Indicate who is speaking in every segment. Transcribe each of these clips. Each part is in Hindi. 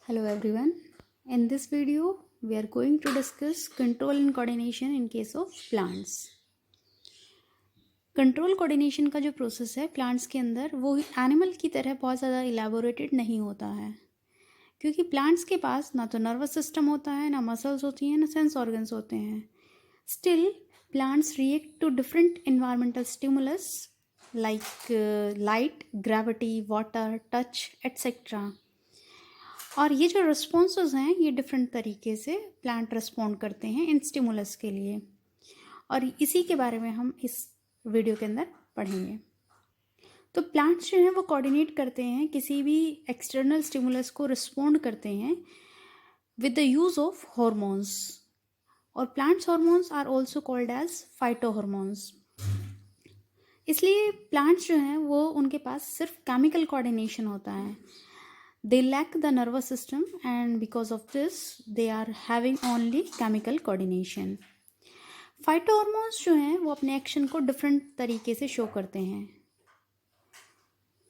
Speaker 1: Hello everyone. In this video, we are going to discuss control and coordination in case of plants. Control coordination का जो प्रोसेस है प्लांट्स के अंदर वो एनिमल की तरह बहुत ज़्यादा इलेबोरेटेड नहीं होता है, क्योंकि प्लांट्स के पास ना तो नर्वस सिस्टम होता है, ना मसल्स होती हैं, ना सेंस ऑर्गन्स होते हैं. Still plants react to different environmental stimulus like light, gravity, water, touch etcetera. और ये जो रिस्पॉन्सेज हैं ये डिफरेंट तरीके से प्लांट रिस्पॉन्ड करते हैं इन स्टिमुलस के लिए, और इसी के बारे में हम इस वीडियो के अंदर पढ़ेंगे. तो प्लांट्स जो हैं वो कोऑर्डिनेट करते हैं, किसी भी एक्सटर्नल स्टिमुलस को रिस्पॉन्ड करते हैं with the use of hormones, और plants hormones are also called as phytohormones. इसलिए प्लांट्स जो हैं वो उनके पास सिर्फ केमिकल कोऑर्डिनेशन होता है. They lack the nervous system, and because of this they are having only chemical coordination. फाइटोहॉर्मोन्स जो हैं वो अपने एक्शन को डिफरेंट तरीके से शो करते हैं.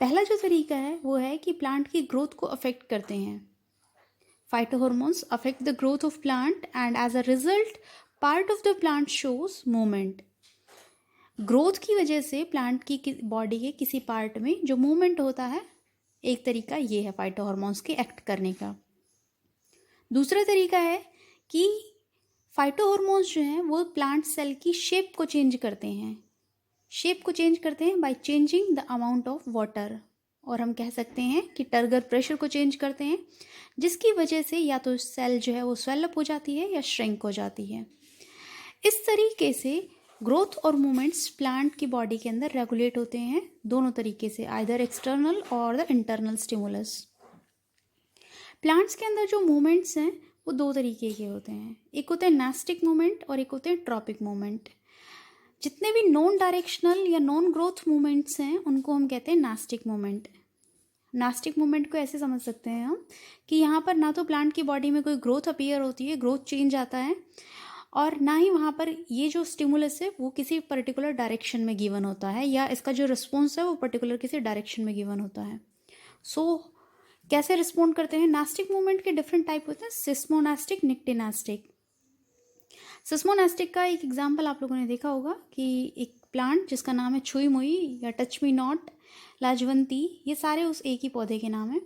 Speaker 1: पहला जो तरीका है वो है कि प्लांट की ग्रोथ को अफेक्ट करते हैं. Phytohormones affect the growth of plant and as a result part of the plant shows movement. Growth की वजह से प्लांट की बॉडी के किसी पार्ट में जो मूवमेंट होता है, एक तरीका ये है फाइटोहॉर्मोन्स के एक्ट करने का. दूसरा तरीका है कि फाइटोहॉर्मोन्स जो हैं वो प्लांट सेल की शेप को चेंज करते हैं. शेप को चेंज करते हैं by changing the amount of water, और हम कह सकते हैं कि टर्गर प्रेशर को चेंज करते हैं, जिसकी वजह से या तो सेल जो है वो स्वेल अप हो जाती है या श्रिंक हो जाती है. इस तरीके से ग्रोथ और मूवमेंट्स प्लांट की बॉडी के अंदर रेगुलेट होते हैं दोनों तरीके से, आइदर एक्सटर्नल और द इंटरनल स्टिमुलस. प्लांट्स के अंदर जो मूवमेंट्स हैं वो दो तरीके के होते हैं. एक होते हैं नास्टिक मूवमेंट और एक होते हैं ट्रॉपिक मूवमेंट. जितने भी नॉन डायरेक्शनल या नॉन ग्रोथ मूवमेंट्स हैं उनको हम कहते हैं नास्टिक मूवमेंट. नास्टिक मूवमेंट को ऐसे समझ सकते हैं हम कि यहाँ पर ना तो प्लांट की बॉडी में कोई ग्रोथ अपीयर होती है, ग्रोथ चेंज आता है, और ना ही वहाँ पर ये जो स्टिमुलस है वो किसी पर्टिकुलर डायरेक्शन में गिवन होता है, या इसका जो रिस्पॉन्स है वो पर्टिकुलर किसी डायरेक्शन में गिवन होता है. कैसे रिस्पॉन्ड करते हैं? नास्टिक मूवमेंट के डिफरेंट टाइप होते हैं, सिस्मोनास्टिक, निक्टेनास्टिक. सिस्मोनास्टिक का एक एग्जाम्पल आप लोगों ने देखा होगा कि एक प्लांट जिसका नाम है छुई मुई या टच मी नॉट, लाजवंती, ये सारे उस एक ही पौधे के नाम है.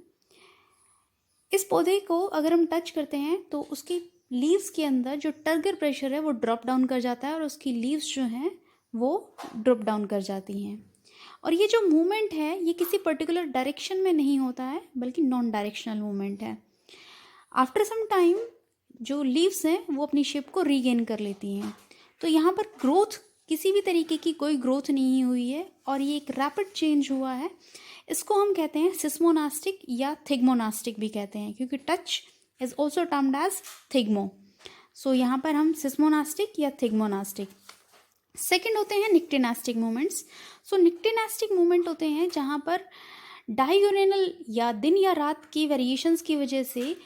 Speaker 1: इस पौधे को अगर हम टच करते हैं तो उसकी लीव्स के अंदर जो टर्गर प्रेशर है वो ड्रॉप डाउन कर जाता है, और उसकी लीव्स जो हैं वो ड्रॉप डाउन कर जाती हैं. और ये जो मूवमेंट है ये किसी पर्टिकुलर डायरेक्शन में नहीं होता है, बल्कि नॉन डायरेक्शनल मूवमेंट है. आफ्टर सम टाइम जो लीव्स हैं वो अपनी शेप को रीगेन कर लेती हैं. तो यहाँ पर ग्रोथ, किसी भी तरीके की कोई ग्रोथ नहीं हुई है, और ये एक रैपिड चेंज हुआ है. इसको हम कहते हैं सिस्मोनास्टिक या थिग्मोनास्टिक भी कहते हैं, क्योंकि touch is also termed as thigmo. So यहाँ पर हम सिस्मोनास्टिक या थिग्मोनास्टिक. सेकेंड होते हैं निक्टेनास्टिक मूवमेंट्स. सो निक्टेनास्टिक मूवमेंट होते हैं जहाँ पर डायगोनल या दिन या रात की वेरिएशंस की वजह से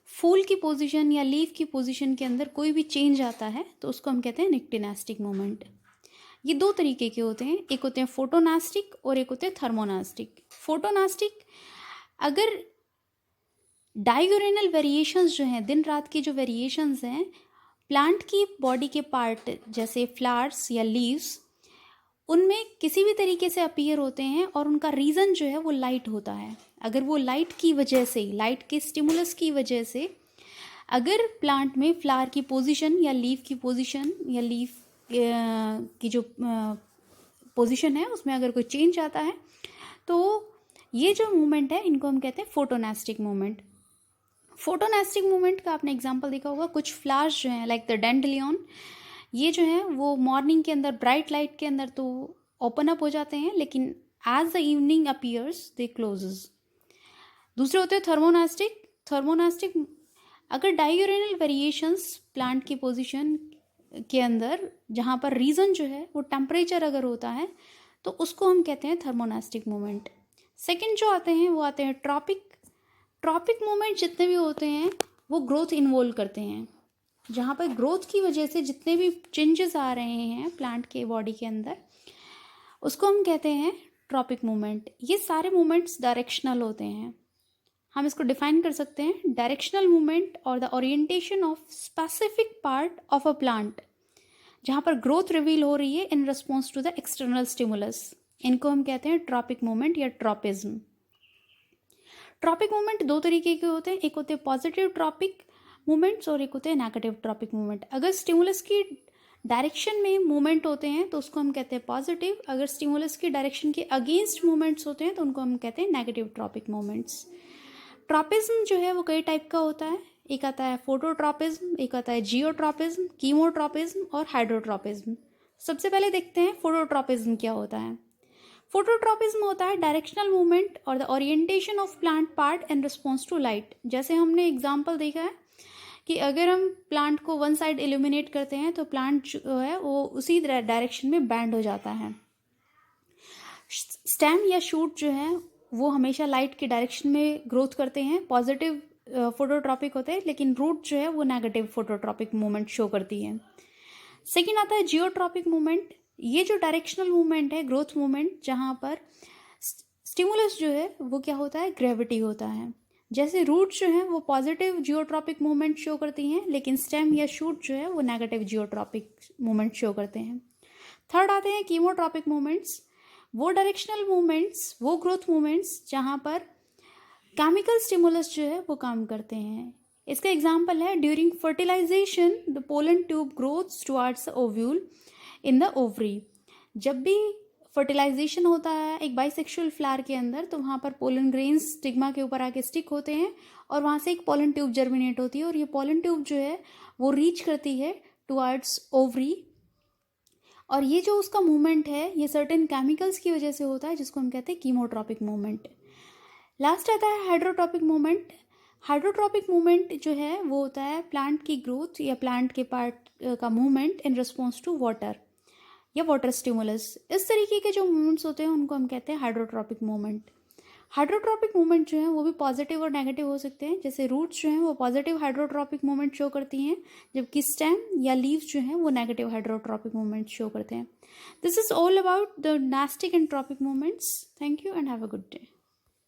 Speaker 1: फूल की पोजीशन या लीफ की पोजीशन के अंदर कोई भी चेंज आता है, तो उसको हम कहते हैं निक्टेनास्टिक मूवमेंट. ये दो तरीके के होते हैं, एक होते हैं फोटोनास्टिक और एक होते हैं थर्मोनास्टिक. फोटोनास्टिक, अगर डायगोनल वेरिएशंस जो हैं, दिन रात की जो वेरिएशंस हैं, प्लांट की बॉडी के पार्ट जैसे फ्लावर्स या लीव्स, उनमें किसी भी तरीके से अपीयर होते हैं, और उनका रीज़न जो है वो लाइट होता है. अगर वो लाइट की वजह से, लाइट के स्टिमुलस की वजह से, अगर प्लांट में फ्लावर की पोजीशन या लीफ की पोजीशन या लीफ की जो पोजीशन है उसमें अगर कोई चेंज आता है, तो ये जो मूवमेंट है इनको हम कहते हैं फोटोनास्टिक मूवमेंट. फोटोनास्टिक मूवमेंट का आपने एग्जांपल देखा होगा, कुछ फ्लावर्स जो हैं लाइक द डेंडलियन, ये जो हैं वो मॉर्निंग के अंदर ब्राइट लाइट के अंदर तो ओपन अप हो जाते हैं, लेकिन as the evening appears they closes. दूसरे होते हैं थर्मोनास्टिक. थर्मोनास्टिक, अगर डायगोनल वेरिएशंस प्लांट की पोजीशन के अंदर जहाँ पर रीज़न जो है वो टेम्परेचर अगर होता है, तो उसको हम कहते हैं थर्मोनास्टिक मूवमेंट. सेकेंड जो आते हैं वो आते हैं ट्रॉपिक. ट्रॉपिक मूवमेंट जितने भी होते हैं वो ग्रोथ इन्वॉल्व करते हैं, जहाँ पर ग्रोथ की वजह से जितने भी चेंजेस आ रहे हैं प्लांट के बॉडी के अंदर, उसको हम कहते हैं ट्रॉपिक मूवमेंट. ये सारे मूवमेंट्स डायरेक्शनल होते हैं. हम इसको डिफाइन कर सकते हैं, डायरेक्शनल मूवमेंट और the orientation of specific part of a plant, जहाँ पर ग्रोथ रिवील हो रही है in response to the external stimulus. इनको हम कहते हैं ट्रॉपिक मूवमेंट या ट्रॉपिज्म। ट्रॉपिक मूवमेंट दो तरीके के होते हैं, एक होते हैं पॉजिटिव ट्रॉपिक मूवमेंट्स और एक होते हैं नेगेटिव ट्रॉपिक मूवमेंट। अगर स्टिमुलस की डायरेक्शन में मूवमेंट होते हैं तो उसको हम कहते हैं पॉजिटिव, अगर स्टिमुलस की डायरेक्शन के अगेंस्ट मूवमेंट्स होते हैं तो उनको हम कहते हैं नेगेटिव ट्रॉपिक मूवमेंट्स। ट्रॉपिज्म जो है वो कई टाइप का होता है, एक आता है फोटोट्रॉपिज्म, एक आता है जियोट्रॉपिज्म, कीमोट्रॉपिज्म और हाइड्रोट्रॉपिज्म। सबसे पहले देखते हैं फोटोट्रॉपिज्म क्या होता है। फोटोट्रॉपिज्म होता है डायरेक्शनल मूवमेंट और the orientation of plant part in response to light. जैसे हमने एग्जांपल देखा है कि अगर हम प्लांट को वन साइड इल्यूमिनेट करते हैं तो प्लांट जो है वो उसी डायरेक्शन में बैंड हो जाता है। स्टेम या शूट जो है वो हमेशा लाइट की डायरेक्शन में ग्रोथ करते हैं, पॉजिटिव फोटोट्रॉपिक होते हैं, लेकिन रूट जो है वो नेगेटिव फोटोट्रॉपिक मूवमेंट शो करती है। सेकेंड आता है जियोट्रॉपिक मूवमेंट। ये जो डायरेक्शनल मूवमेंट है, ग्रोथ मूवमेंट, जहाँ पर स्टिमुलस जो है वो क्या होता है, ग्रेविटी होता है। जैसे रूट जो है वो पॉजिटिव जियोट्रॉपिक मूवमेंट शो करती हैं, लेकिन स्टेम या शूट जो है वो नेगेटिव जियोट्रॉपिक मूवमेंट शो करते हैं। थर्ड आते हैं कीमोट्रॉपिक मूवमेंट्स। वो डायरेक्शनल मूवमेंट्स, वो ग्रोथ मूवमेंट्स जहाँ पर केमिकल स्टिमुलस जो है वो काम करते हैं। इसका एग्जाम्पल है during fertilization the pollen tube growths towards ovule in the ovary. जब भी फर्टिलाइजेशन होता है एक बाइसेक्सुअल फ्लावर के अंदर तो वहाँ पर पोलन ग्रेन्स स्टिग्मा के ऊपर आके स्टिक होते हैं और वहाँ से एक पोलन ट्यूब जर्मिनेट होती है और ये पोलन ट्यूब जो है वो रीच करती है टुवर्ड्स ओवरी। और ये जो उसका मूवमेंट है ये सर्टेन केमिकल्स की वजह से होता है जिसको हम कहते हैं कीमोट्रॉपिक मूवमेंट। लास्ट आता है हाइड्रोट्रॉपिक मूवमेंट। हाइड्रोट्रॉपिक मूवमेंट जो है वो होता है प्लांट की ग्रोथ या प्लांट के पार्ट का movement in response to water या वाटर स्टिमुलस। इस तरीके के जो मूवमेंट्स होते हैं उनको हम कहते हैं हाइड्रोट्रॉपिक मूवमेंट। हाइड्रोट्रॉपिक मूवमेंट जो है वो भी पॉजिटिव और नेगेटिव हो सकते हैं। जैसे रूट्स जो हैं वो पॉजिटिव हाइड्रोट्रॉपिक मूवमेंट शो करती हैं, जबकि स्टेम या लीव्स जो हैं वो नेगेटिव हाइड्रोट्रॉपिक मूवमेंट शो करते हैं। This is all about the nastic and tropic movements. Thank you and have a good day.